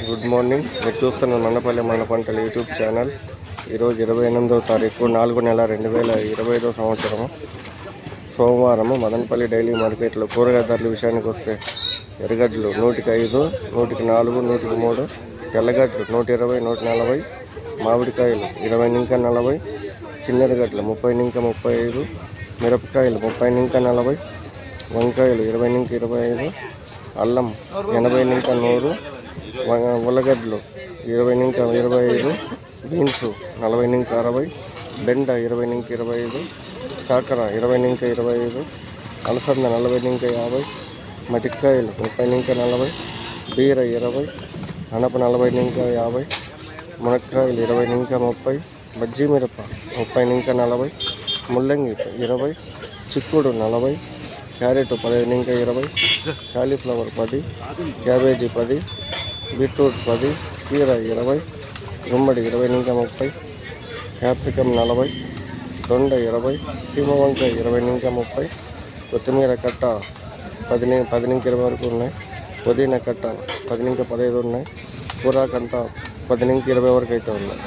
Good morning. మీరు చూస్తున్న మండపల్లి మన పంటల యూట్యూబ్ ఛానల్. ఈరోజు 28వ తారీఖు 4 నెల 2025 సంవత్సరము సోమవారము. మదనపల్లి డైలీ మార్కెట్లో కూరగాయ ధరల విషయానికి వస్తే ఎర్రగడ్డలు 105, 104, 103, తెల్లగడ్డలు 120, 140, మామిడికాయలు 20-40, చిన్నెరగడ్డలు 30-35, మిరపకాయలు 30-40, వంకాయలు 20-25, అల్లం 80-100, ఉల్లగడ్డలు 20-25, బీన్స్ 40-60, బెండ 20-25, కాకర 20-25, అలసంద 40-50, మటికాయలు 30-40, బీర 20, అనప 40-50, మునక్కాయలు 20-30, బజ్జీ మిరప 30-40, ముల్లంగి 20, చిక్కుడు 40, క్యారెట్ 15-20, కాలీఫ్లవర్ 10, క్యాబేజీ 10, బీట్రూట్ 10, కీర 20, గుమ్మడి 20-30, క్యాప్సికమ్ 40, దొండ 20, సీమ వంకాయ 20-30, కొత్తిమీర కట్ట 10-20 వరకు ఉన్నాయి, పుదీనా కట్ట 10-15 ఉన్నాయి, కూరాకంతా 10-20 వరకు అయితే ఉన్నాయి.